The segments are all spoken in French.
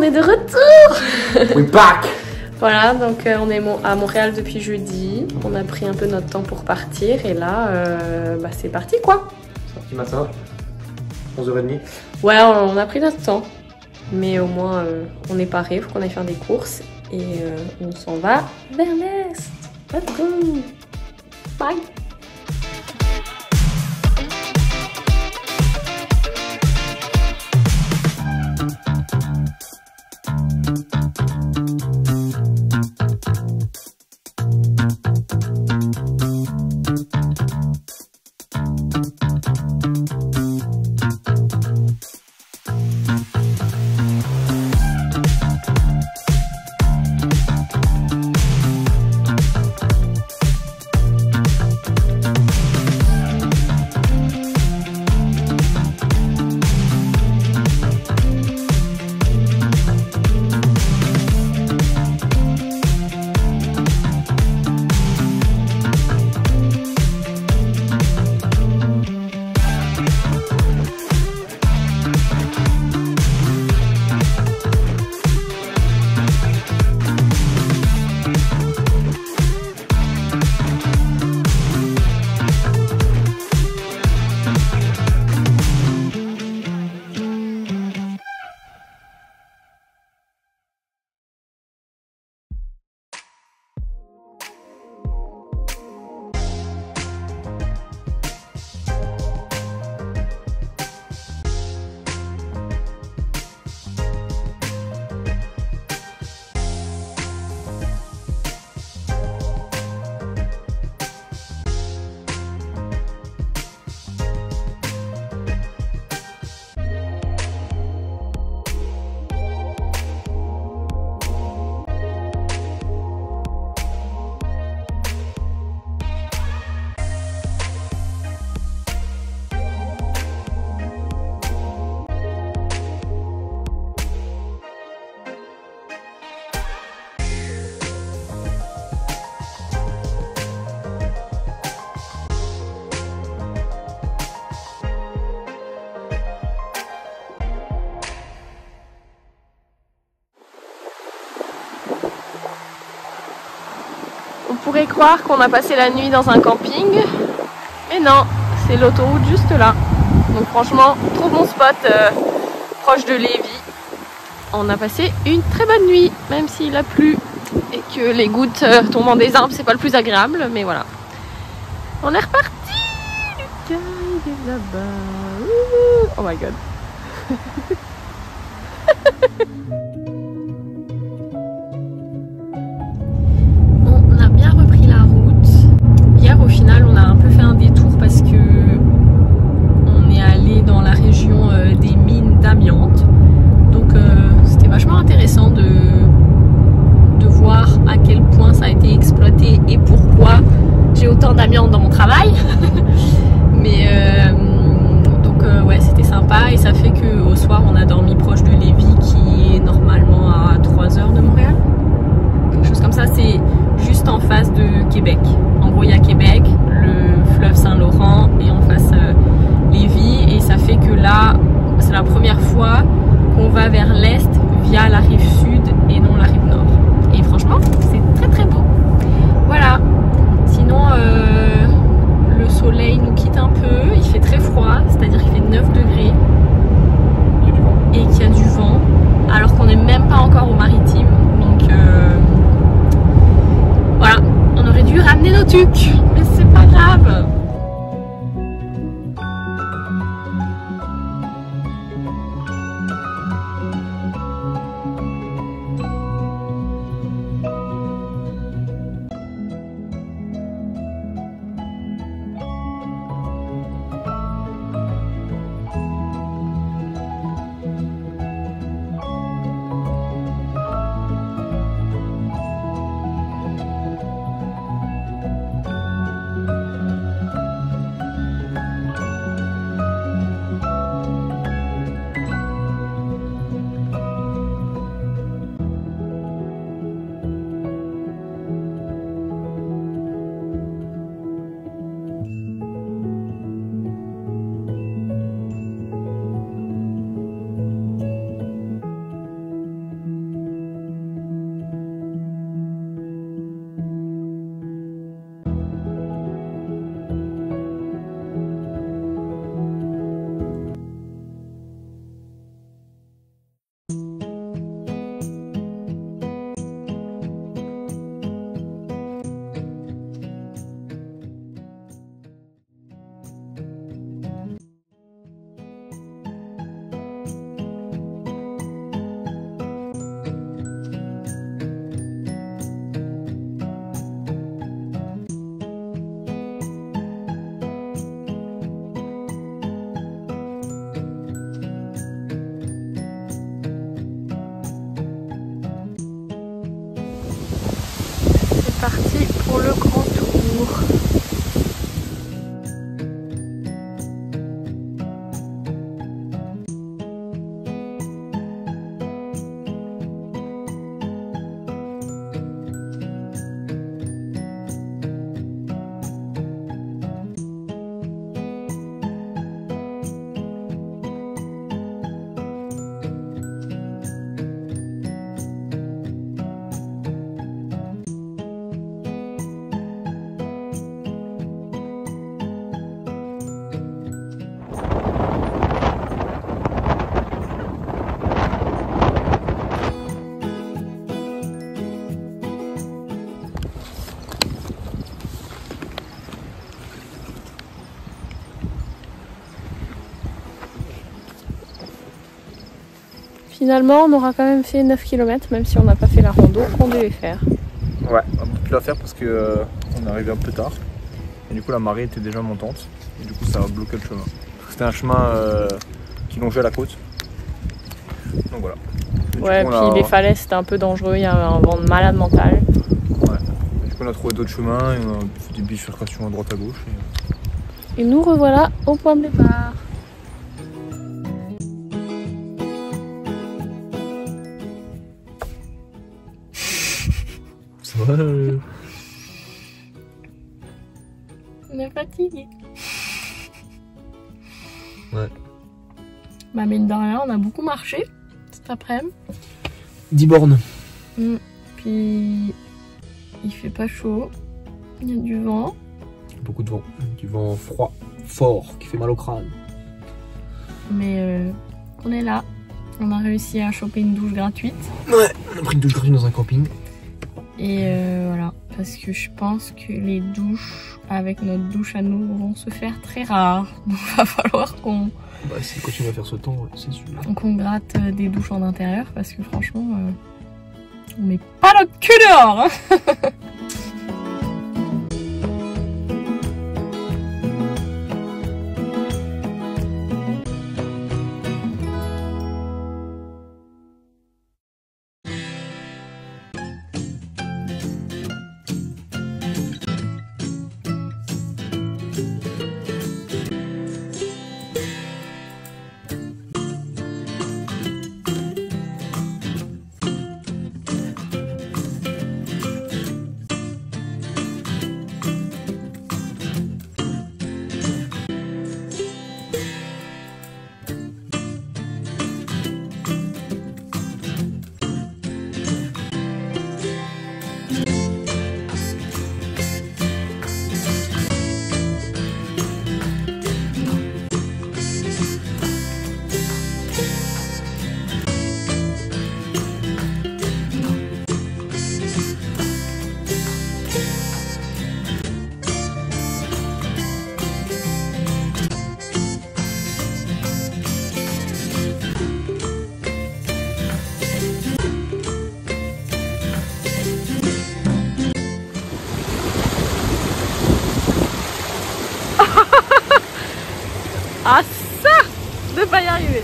est de retour. We back. Voilà, donc on est à Montréal depuis jeudi. On a pris un peu notre temps pour partir et là, bah, c'est parti quoi. Samedi matin, 11h30. Ouais, on a pris notre temps. Mais au moins, on est paré, faut qu'on aille faire des courses. Et on s'en va vers l'est. Let's go. Bye. On pourrait croire qu'on a passé la nuit dans un camping, mais non, c'est l'autoroute juste là. Donc franchement, trop bon spot proche de Lévis. On a passé une très bonne nuit, même s'il a plu et que les gouttes tombant des arbres, c'est pas le plus agréable, mais voilà. On est reparti. Lucas, il est là-bas. Oh my god. Au final, on a un peu fait un détour parce que on est allé dans la région des mines d'amiante. Donc c'était vachement intéressant de voir à quel point ça a été exploité et pourquoi j'ai autant d'amiante dans mon travail. Mais donc ouais, c'était sympa et ça fait qu'au soir on a dormi proche de Lévis qui est normalement à 3 heures de Montréal. Quelque chose comme ça, c'est juste en face de Québec. En gros, il y a Québec, le fleuve Saint-Laurent et en face Lévis. Et ça fait que là, c'est la première fois qu'on va vers l'est via la rive sud et non la rive nord. Et franchement, c'est très très beau. Voilà. Sinon, le soleil nous quitte un peu. Il fait très froid, c'est-à-dire qu'il fait 9 degrés. Et qu'il y a du vent. Alors qu'on n'est même pas encore au maritime. Donc voilà. On aurait dû ramener nos tucs, mais c'est pas grave. parti pour le grand tour. Finalement, on aura quand même fait 9 km, même si on n'a pas fait la rando qu'on devait faire. Ouais, on n'a pu la faire parce que on est arrivé un peu tard. Et du coup, la marée était déjà montante. Et du coup, ça a bloqué le chemin. C'était un chemin qui longeait la côte. Donc voilà. Et Ouais, coup, puis les falaises, c'était un peu dangereux. Il y avait un vent de malade mental. Ouais. Et du coup, on a trouvé d'autres chemins et on a fait des bifurcations à droite à gauche. Et nous revoilà au point de départ. Ça va On est fatigué. Ouais. Bah mine de rien, on a beaucoup marché cet après-midi. 10 bornes. Puis il fait pas chaud. Il y a du vent. Beaucoup de vent. Du vent froid, fort, qui fait mal au crâne. Mais on est là. On a réussi à choper une douche gratuite. Ouais, on a pris une douche gratuite dans un camping. Et voilà, parce que je pense que les douches avec notre douche à nous vont se faire très rares. Donc il va falloir qu'on Bah si continue à faire ce temps, ouais, c'est sûr. qu'on gratte des douches en intérieur parce que franchement, on met pas notre cul dehors hein. Ah ça, de pas y arriver.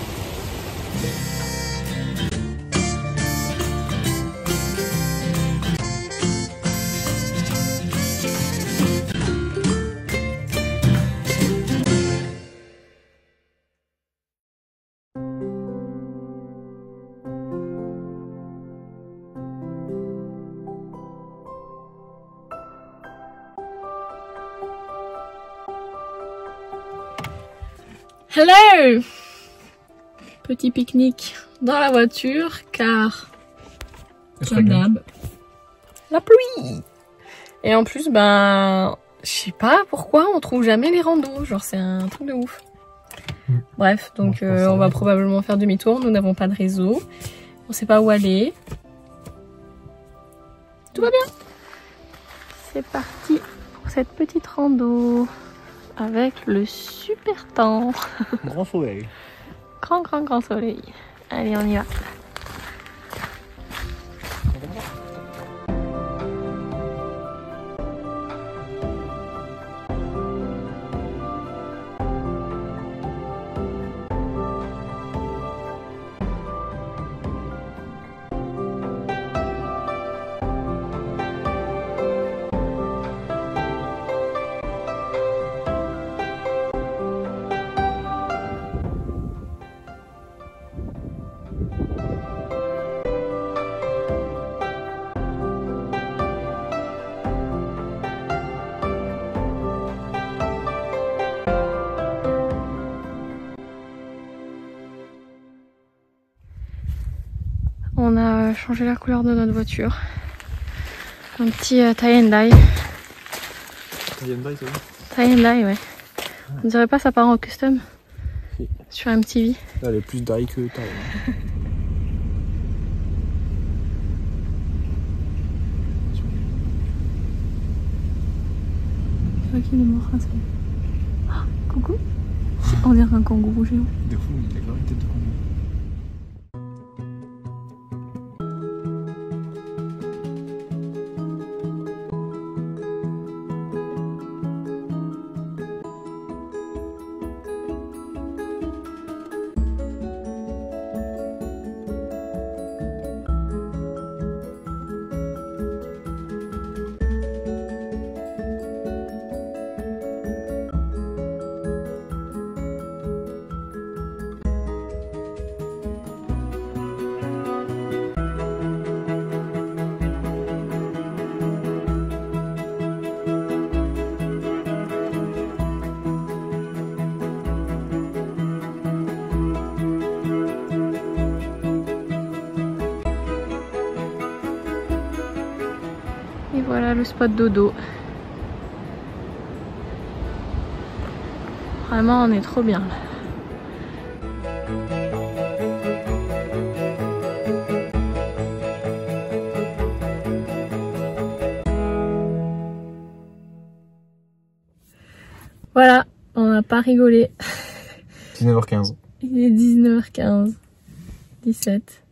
Hello! Petit pique-nique dans la voiture car, comme d'hab, la pluie! Et en plus, ben, je sais pas pourquoi on trouve jamais les randos, genre c'est un truc de ouf. Bref, donc on va probablement faire demi-tour, nous n'avons pas de réseau, on sait pas où aller. Tout va bien! C'est parti pour cette petite rando. Avec le super temps. Grand soleil. Grand soleil. Allez, on y va. changer la couleur de notre voiture. Un petit tie and dye. Tie and dye, c'est bon. Tie and dye, ouais. On dirait pas ça part en custom Si. sur MTV. Là, elle est plus dye que taille. Hein. C'est vrai qu'il est mort, ça. Ah, coucou. On dirait un kangourou géant. De fou, il a grave une tête de kangourou. Et voilà le spot dodo. Vraiment, on est trop bien là. Voilà, on n'a pas rigolé. 19h15. Il est 19h15, 17,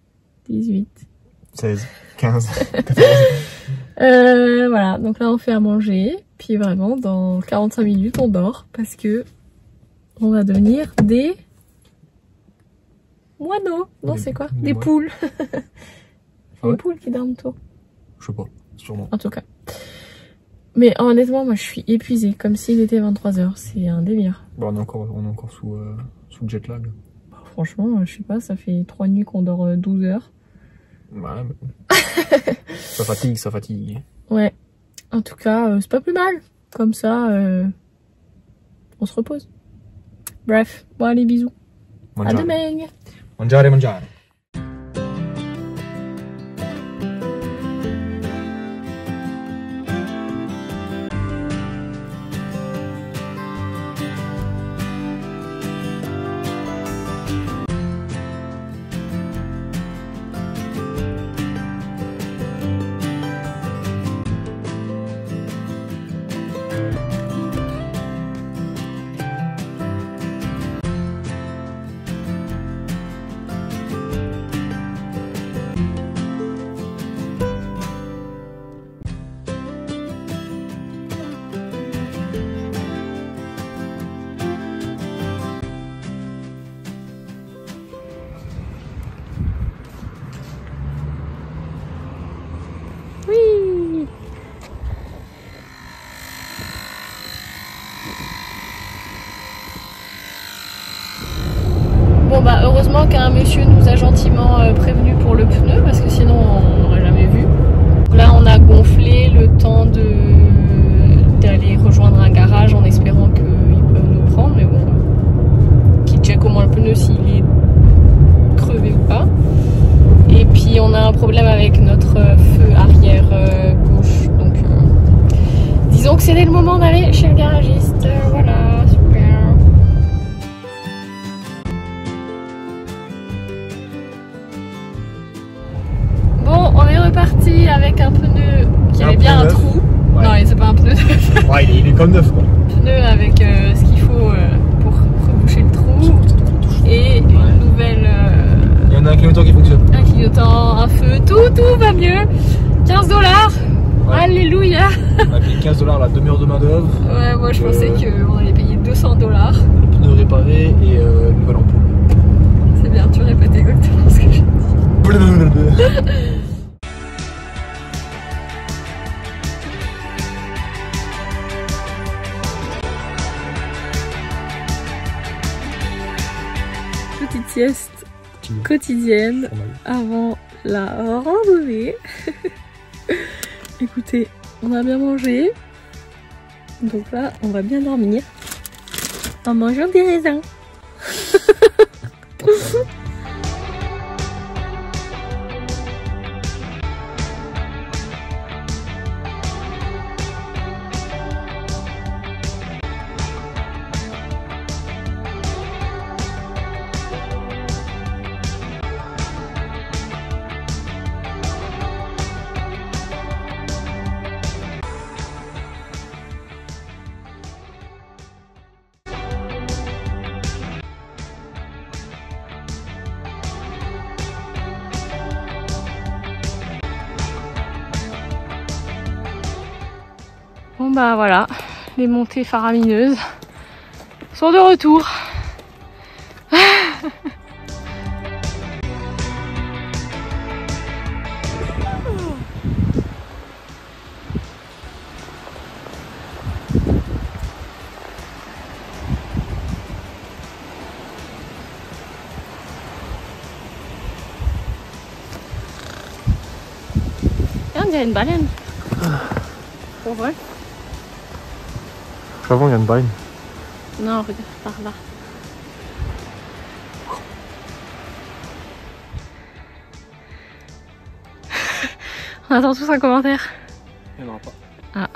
18, 16, 15, 14. Voilà, donc là on fait à manger, puis vraiment dans 45 minutes on dort parce que on va devenir des moineaux. Non, c'est quoi? Des poules. Ah ouais? Les poules qui dorment tôt. Je sais pas, sûrement. En tout cas. Mais honnêtement, moi je suis épuisée, comme s'il était 23h, c'est un délire. Bon, on est encore sous le jet lag. Bah, franchement, je sais pas, ça fait 3 nuits qu'on dort 12 heures. Ouais, mais... ça fatigue, ça fatigue. Ouais, en tout cas, c'est pas plus mal. Comme ça, on se repose. Bref, bon allez, bisous. Mangiare. À demain. Mangiare, mangiare. Oui. Bon bah heureusement qu'un monsieur nous a gentiment prévenu pour le pneu parce que sinon on n'aurait jamais vu. Là on a gonflé le temps d'aller rejoindre un garage en espérant qu'ils peuvent nous prendre, mais bon, qui check au moins le pneu s'il est crevé ou pas. Et puis on a un problème avec notre feu arrière gauche, donc disons que c'était le moment d'aller chez le garagiste. Voilà, super. Bon, on est reparti avec un pneu qui avait bien un trou. Ouais. Non, c'est pas un pneu neuf. Ouais, il est comme neuf quoi. Pneu avec ce qu'il faut pour reboucher le trou et une nouvelle. Il y en a un clignotant qui fonctionne. Un clignotant, un feu, tout va mieux. 15 $. Ouais. Alléluia. On a payé 15 $ la demi-heure de main d'œuvre. Ouais, moi je pensais qu'on allait payer 200 $. Le pneu réparé et une nouvelle ampoule. C'est bien, tu répètes exactement ce que j'ai dit. Petite sieste quotidienne avant la randonnée. Écoutez, on a bien mangé, donc là on va bien dormir en mangeant des raisins. Bon bah voilà, les montées faramineuses sont de retour. On dirait une baleine. Pour vrai? Avant, il y a une baleine. Non, regarde par là. On attend tous un commentaire. Il n'y en aura pas. Ah.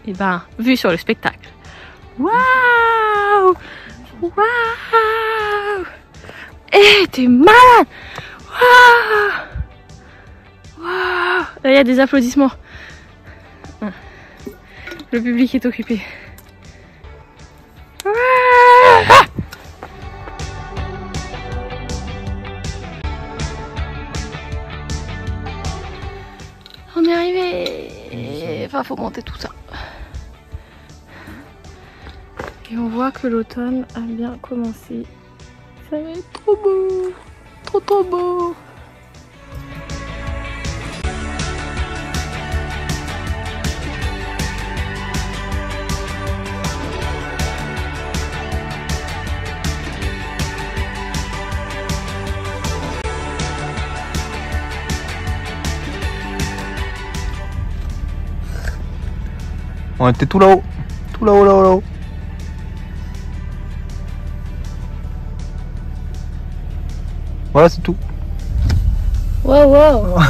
Et ben, vue sur le spectacle. Waouh! Waouh! Eh, t'es malade! Waouh! Waouh! Là, il y a des applaudissements. Le public est occupé. On est arrivé. Enfin, faut monter tout ça. Et on voit que l'automne a bien commencé. Ça va être trop beau. Trop beau. On était tout là-haut. Tout là-haut, là-haut, là-haut. Voilà, c'est tout. Wow.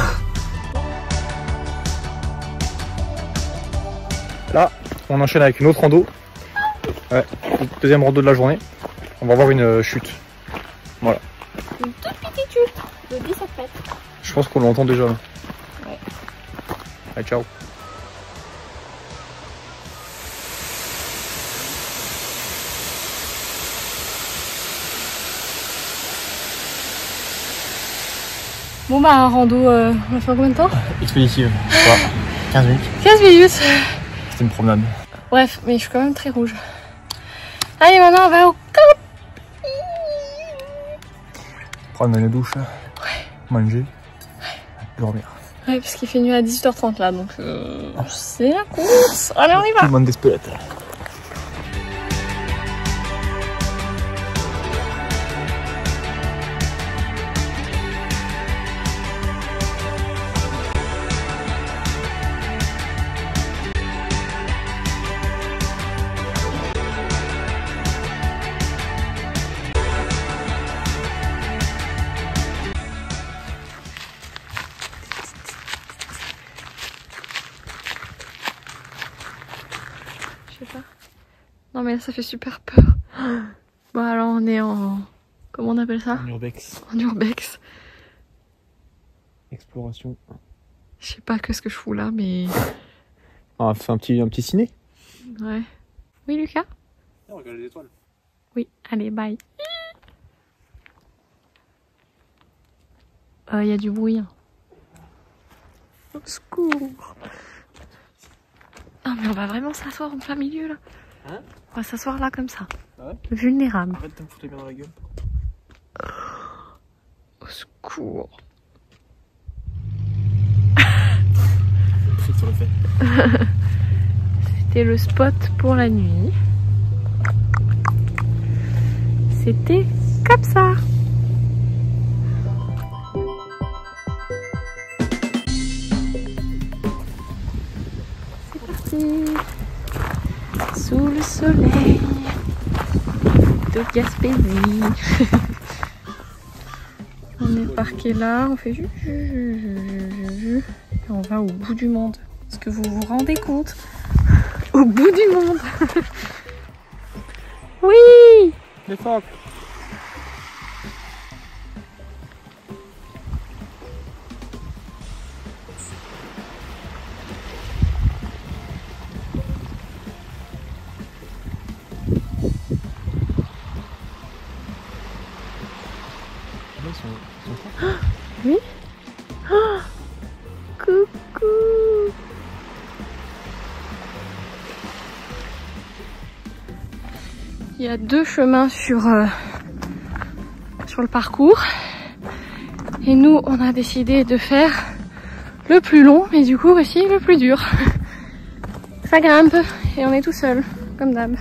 Là, on enchaîne avec une autre rando. Ouais, deuxième rando de la journée. On va voir une chute. Voilà. Une toute petite chute de 17 mètres. Je pense qu'on l'entend déjà. Ouais. Allez, ciao. Bon bah un rando, on va faire combien de temps? Expéditive. 15 minutes. 15 minutes. C'était une promenade. Bref, mais je suis quand même très rouge. Allez, maintenant on va au camp. Prendre une douche. Ouais. Manger. Dormir. Ouais, parce qu'il fait nuit à 18h30 là, donc c'est la course. Allez, on y va. Tout le monde d'espelette. Je sais pas. Non mais là ça fait super peur. Bon alors on est en... Comment on appelle ça? En urbex. En urbex. Exploration. Je sais pas ce que je fous là mais... On a fait un petit ciné. Ouais. Oui Lucas? On regarde les étoiles. Oui, allez bye. Il y a du bruit. Hein. Au secours. Non mais on va vraiment s'asseoir en plein milieu là. Hein? On va s'asseoir là comme ça. Ah ouais? Vulnérable. Arrête de me foutre bien dans la gueule. Au secours. Sur le fait. C'était le spot pour la nuit. C'était comme ça. C'est parti. Sous le soleil de Gaspésie. On est parqué là, on fait et on va au bout du monde. Est-ce que vous vous rendez compte? Au bout du monde. Oui. Les phoques. Oui. Oh, coucou. Il y a deux chemins sur le parcours. Et nous, on a décidé de faire le plus long, mais du coup aussi le plus dur. Ça grimpe et on est tout seul, comme d'hab.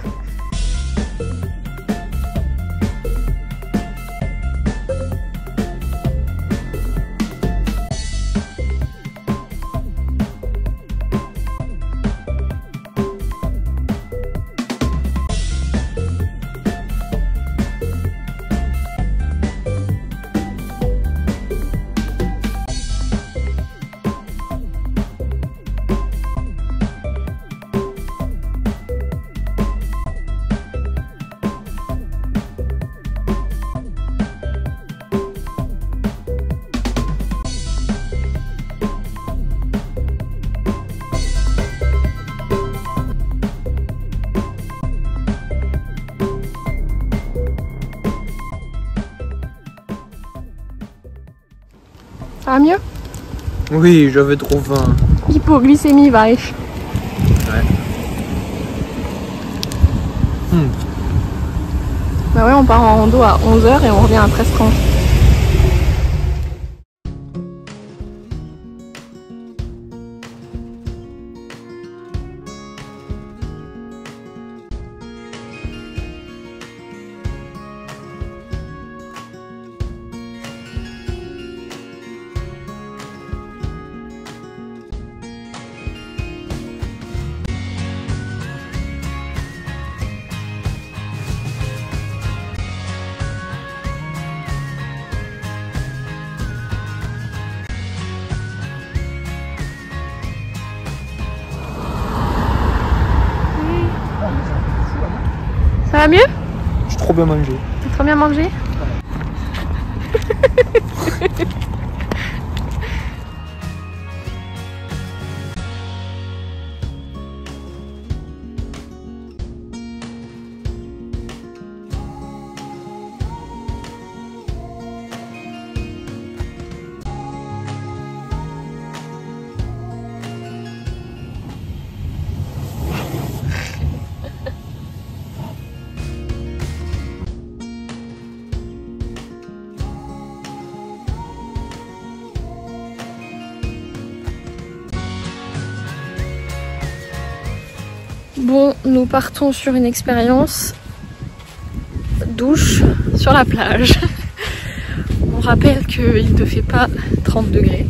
Ça va mieux? Oui, j'avais trop faim. Hypoglycémie, vache. Ouais. Bah ouais, on part en rando à 11h et on revient à 13h30. Ça va mieux? J'ai trop bien mangé. T'as trop bien mangé? Bon, nous partons sur une expérience douche sur la plage. On rappelle qu'il ne fait pas 30 degrés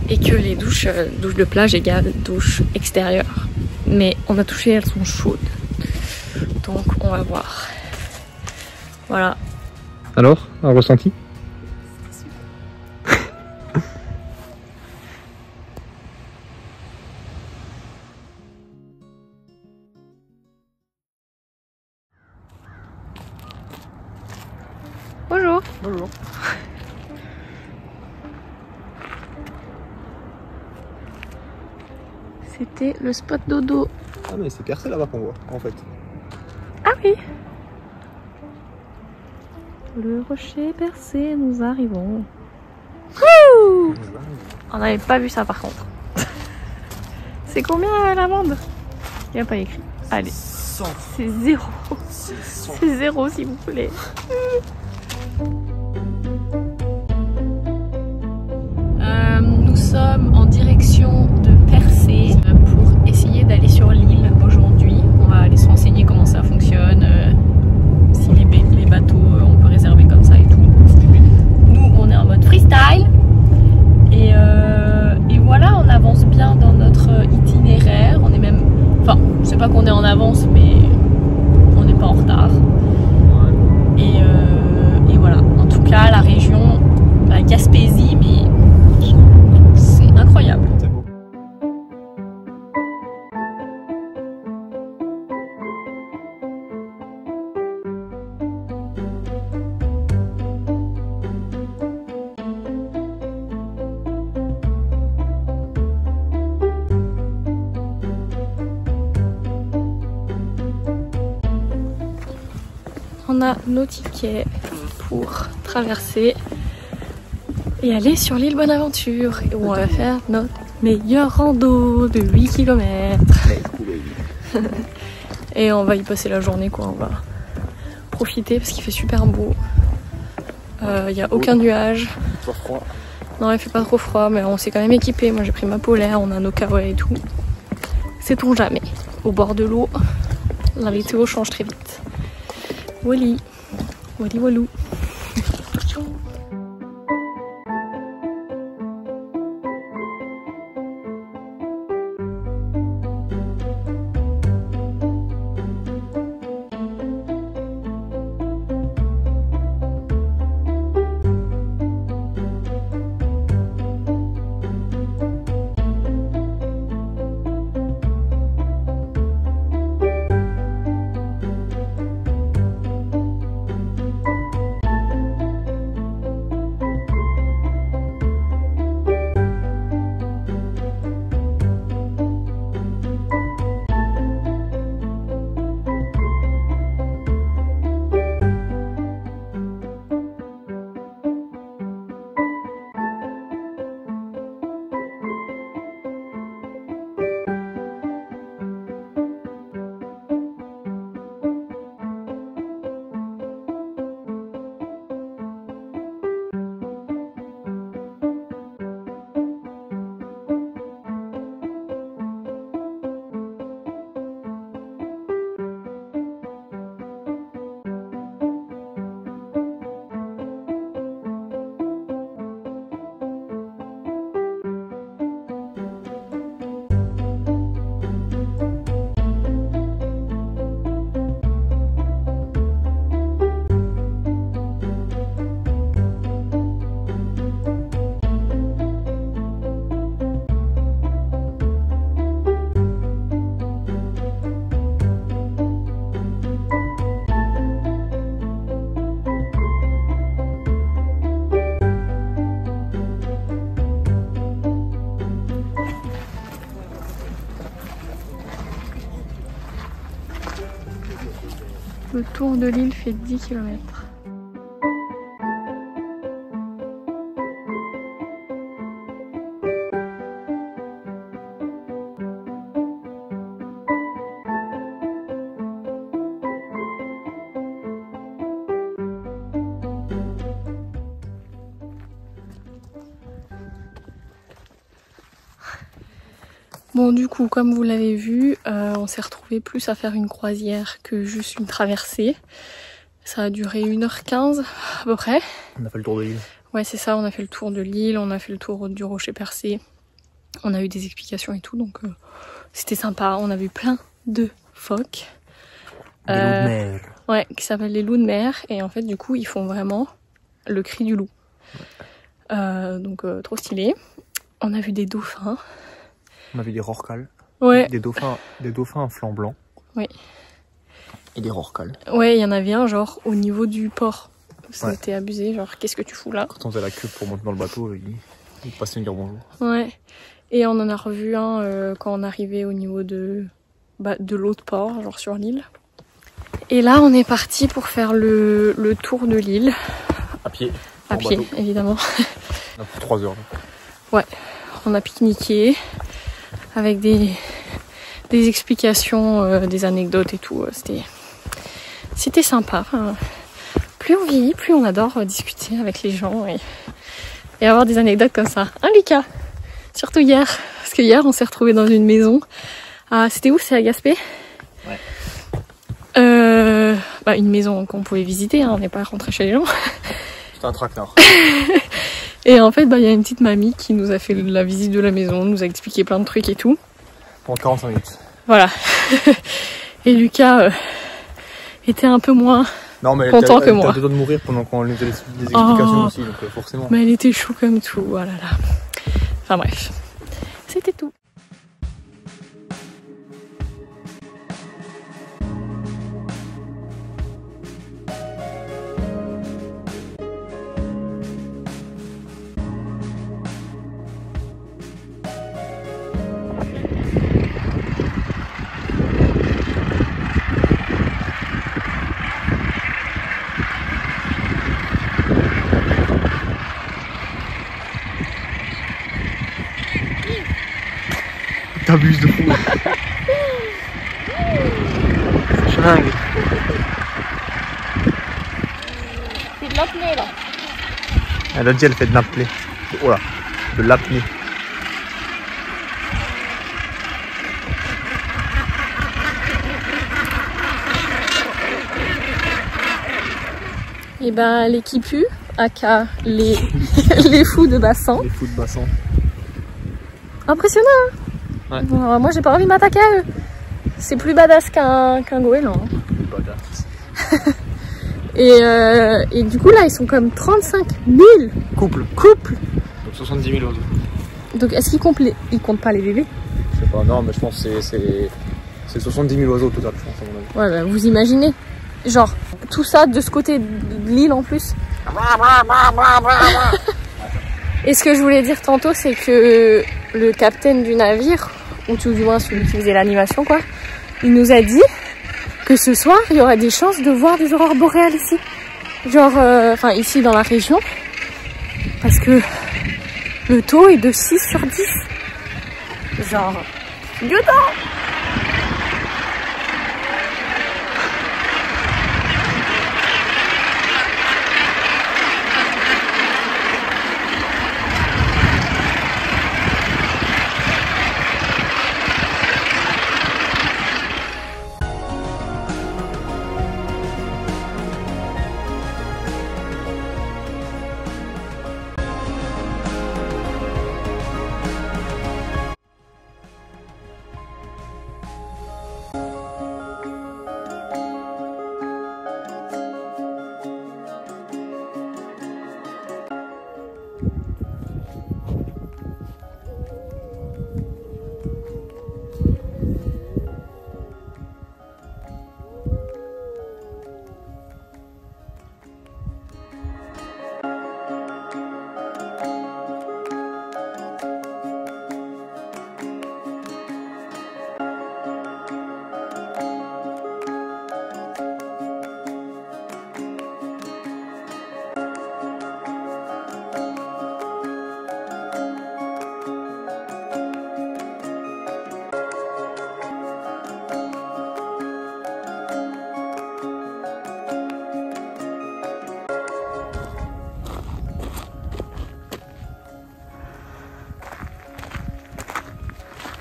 et que les douches de plage égale douche extérieure. Mais on a touché, elles sont chaudes. Donc on va voir. Voilà. Alors, un ressenti? Bonjour. Bonjour. C'était le spot dodo. Ah mais c'est percé là-bas qu'on voit en fait. Ah oui. Le rocher percé, nous arrivons. Wouh! On n'avait pas vu ça par contre. C'est combien l'amende? Il n'y a pas écrit. Allez. 100. C'est 0. C'est 0 s'il vous plaît. Nous sommes en direction de Percé pour essayer d'aller sur l'île aujourd'hui. On va aller se renseigner comment ça fonctionne, si les bateaux on peut réserver comme ça et tout. Nous on est en mode freestyle et voilà, on avance bien dans notre itinéraire. On est même, enfin c'est pas qu'on est en avance mais on n'est pas en retard. Et voilà, en tout cas la région Gaspésie, mais c'est incroyable. C'est beau. On a nos tickets pour traverser et aller sur l'île Bonaventure où on va faire notre meilleur rando de 8 km. Et on va y passer la journée quoi, on va profiter parce qu'il fait super beau. Il n'y a aucun nuage. Pas froid. Non, il fait pas trop froid, mais on s'est quand même équipé. Moi j'ai pris ma polaire, on a nos kawaii et tout. Sait-on jamais. Au bord de l'eau, la météo change très vite. Wally, Wally Walou. Le tour de l'île fait 10 km. Bon du coup comme vous l'avez vu, on s'est retrouvé plus à faire une croisière que juste une traversée. Ça a duré 1h15 à peu près. On a fait le tour de l'île. Ouais c'est ça, on a fait le tour de l'île, on a fait le tour du rocher percé. On a eu des explications et tout donc c'était sympa. On a vu plein de phoques. Des loups de mer. Ouais, qui s'appellent les loups de mer et en fait du coup ils font vraiment le cri du loup. Donc trop stylé. On a vu des dauphins. On a vu des rorquals. Ouais. Des dauphins à flanc blanc. Oui. Et des rorquals. Ouais, il y en avait un genre au niveau du port. C'était abusé, genre qu'est-ce que tu fous là? Quand on faisait la queue pour monter dans le bateau, il passait me dire bonjour. Ouais. Et on en a revu un quand on arrivait au niveau de l'autre port, genre sur l'île. Et là, on est parti pour faire le tour de l'île. À pied. À pied, bateau. Évidemment. On a pris 3 heures. Ouais. On a pique-niqué avec des explications, des anecdotes et tout. C'était sympa. Enfin, plus on vieillit, plus on adore discuter avec les gens et avoir des anecdotes comme ça. Hein Lucas? Surtout hier. Parce que hier on s'est retrouvés dans une maison. C'était où? C'est à Gaspé? Ouais. Une maison qu'on pouvait visiter, hein, on n'est pas rentré chez les gens. C'était un traquenard. Et en fait, y a une petite mamie qui nous a fait la visite de la maison, nous a expliqué plein de trucs et tout. Pendant 45 minutes. Voilà. Et Lucas était un peu moins content que moi. Elle avait besoin de mourir pendant qu'on lui faisait des explications aussi, donc forcément. Mais elle était chou comme tout, voilà. Enfin bref, c'était tout. T'abuses de fou. schlingue. C'est de l'apnée là. Elle a dit elle fait de l'apnée. Oh là, de l'apnée. Et ben l'équipe U, aka les fous de bassin. Les fous de bassin. Impressionnant hein. Ouais. Bon, alors, moi j'ai pas envie de m'attaquer à eux. C'est plus badass qu'un goéland. Hein. Badass. Et du coup là ils sont comme 35 000 Couple. couples. Donc 70 000 oiseaux. Donc est-ce qu'ils comptent pas les bébés? Je sais pas, non mais je pense que c'est 70 000 oiseaux au total, je pense à mon avis. Ouais bah, vous imaginez. Genre tout ça de ce côté de l'île en plus. Et ce que je voulais dire tantôt c'est que le capitaine du navire, ou tout du moins celui qui faisait l'animation quoi, il nous a dit que ce soir il y aurait des chances de voir des aurores boréales ici. Genre, enfin ici dans la région. Parce que le taux est de 6 sur 10. Genre, Yoda!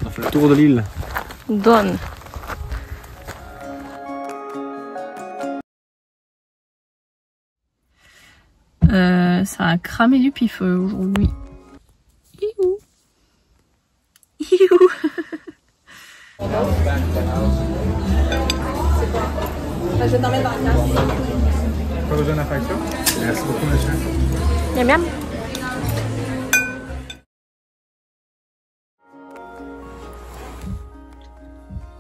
On a fait le tour de l'île. Donne. Ça a cramé du pif aujourd'hui. Iou. Iou. Je t'emmène dans la classe. Pas besoin d'un facture. Merci beaucoup monsieur. Miam miam.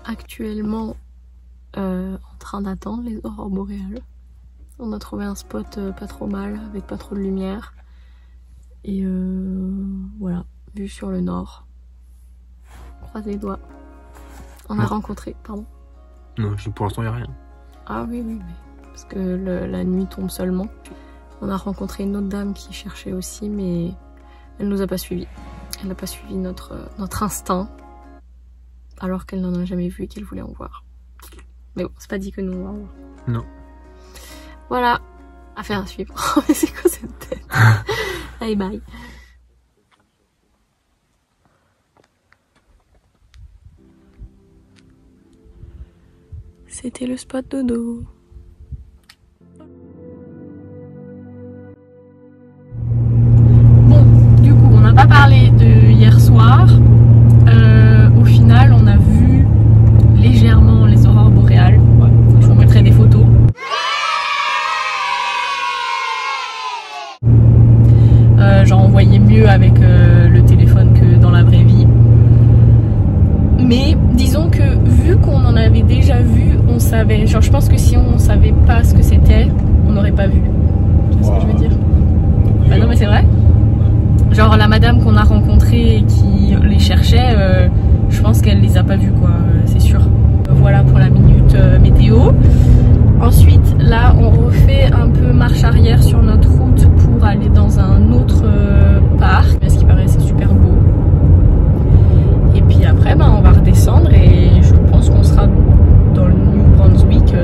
Actuellement en train d'attendre les aurores boréales. On a trouvé un spot pas trop mal, avec pas trop de lumière. Et voilà, vue sur le nord. Croise les doigts. On a rencontré, pardon. Non, pour l'instant il n'y a rien. Ah oui, oui, mais parce que la nuit tombe seulement. On a rencontré une autre dame qui cherchait aussi, mais elle nous a pas suivis. Elle n'a pas suivi notre instinct, alors qu'elle n'en a jamais vu et qu'elle voulait en voir. Mais bon, c'est pas dit que nous on va en voir. Non. Voilà, affaire à suivre. Mais c'est quoi cette tête? Allez, bye. C'était le spot dodo. Bon, du coup, on n'a pas parlé de hier soir. Au final, on a vu légèrement les aurores boréales. Ouais, je vous mettrai des photos. J'en voyais mieux avec le téléphone que dans la vraie vie. Mais disons que vu qu'on en avait déjà vu, on savait. Genre je pense que si on savait pas ce que c'était, on n'aurait pas vu. Tu vois ce que je veux dire? Bah non mais c'est vrai. Genre la madame qu'on a rencontrée et qui les cherchait, je pense qu'elle les a pas vus quoi, c'est sûr. Voilà pour la minute météo. Ensuite là on refait un peu marche arrière sur notre route pour aller dans un autre parc. Ce qui paraît c'est super beau. Et puis après ben, on va redescendre et je pense qu'on sera dans le New Brunswick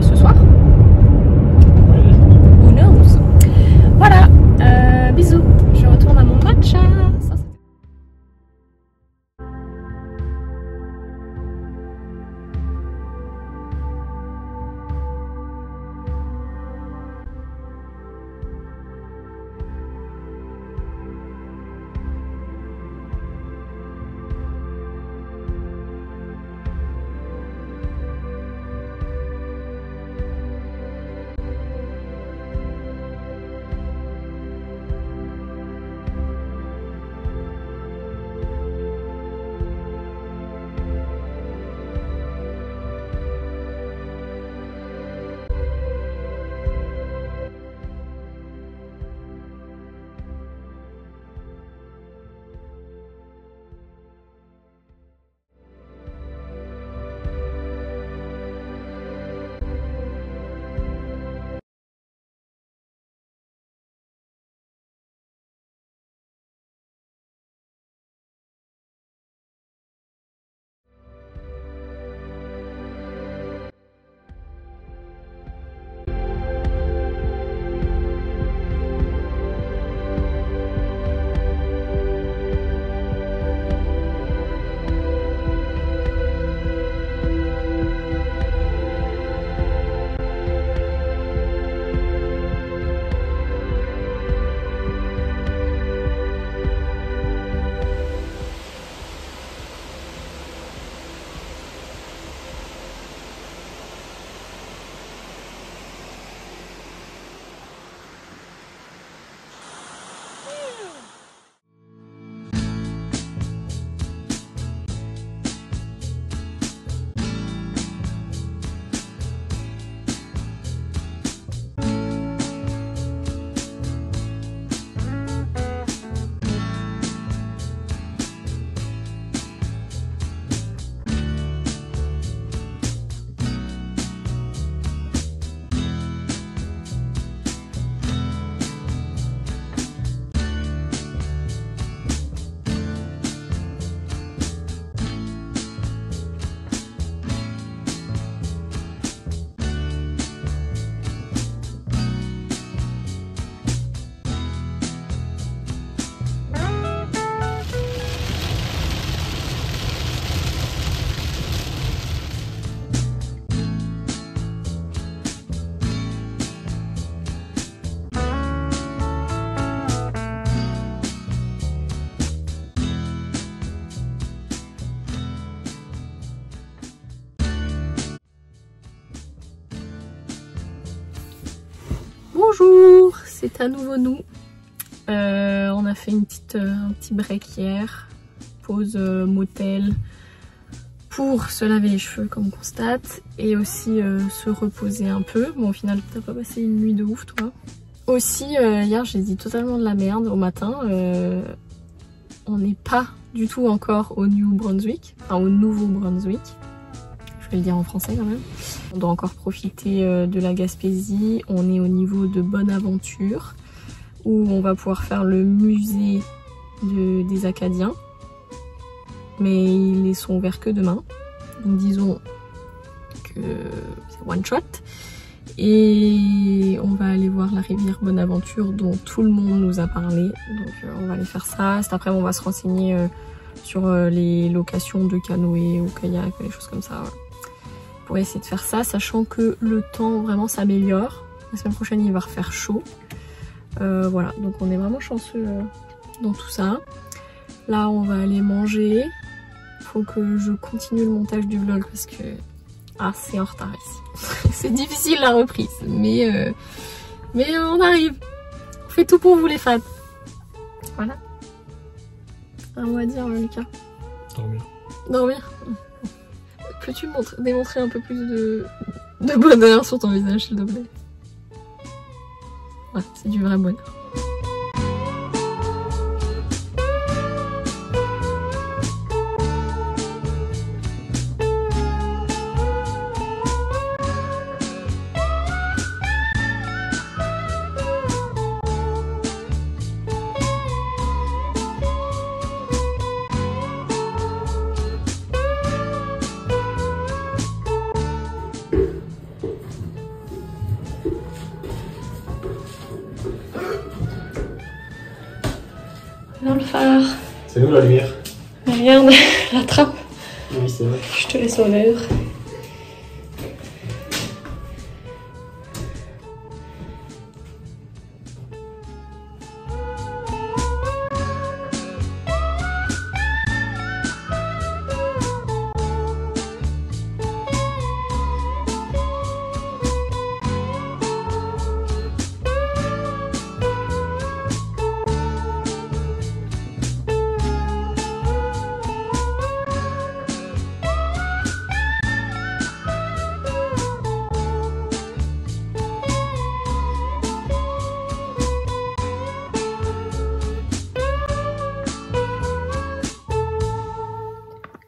Bonjour, c'est à nouveau nous. On a fait un petit break hier, pause motel pour se laver les cheveux comme on constate et aussi se reposer un peu. Bon, au final t'as pas passé une nuit de ouf toi. Aussi hier j'ai dit totalement de la merde au matin. On n'est pas du tout encore au New Brunswick, enfin au Nouveau-Brunswick. Je vais le dire en français quand même. On doit encore profiter de la Gaspésie. On est au niveau de Bonaventure où on va pouvoir faire le musée des Acadiens. Mais ils sont ouverts que demain. Donc disons que c'est one shot. Et on va aller voir la rivière Bonaventure dont tout le monde nous a parlé. Donc on va aller faire ça. Cet après-midi on va se renseigner sur les locations de canoë ou kayak, des choses comme ça. Voilà. Pour essayer de faire ça, sachant que le temps vraiment s'améliore. La semaine prochaine il va refaire chaud. Voilà, donc on est vraiment chanceux dans tout ça. Là on va aller manger. Faut que je continue le montage du vlog parce que c'est en retard ici. C'est difficile la reprise, mais on arrive. On fait tout pour vous les fans. Voilà. Un mot à dire Lucas. Dormir. Peux-tu démontrer un peu plus de bonheur sur ton visage s'il te plaît? Ouais, c'est du vrai bonheur. Dans le phare. C'est nous la lumière. Regarde la trappe. Oui, c'est vrai. Je te laisse honneur.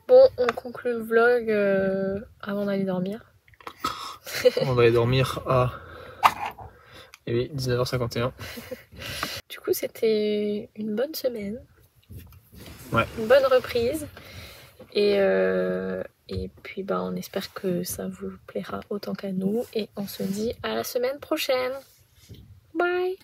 Bon, on conclut le vlog avant d'aller dormir. On va aller dormir à 19h51. Du coup, c'était une bonne semaine. Ouais. Une bonne reprise. Et puis, on espère que ça vous plaira autant qu'à nous. Et on se dit à la semaine prochaine. Bye!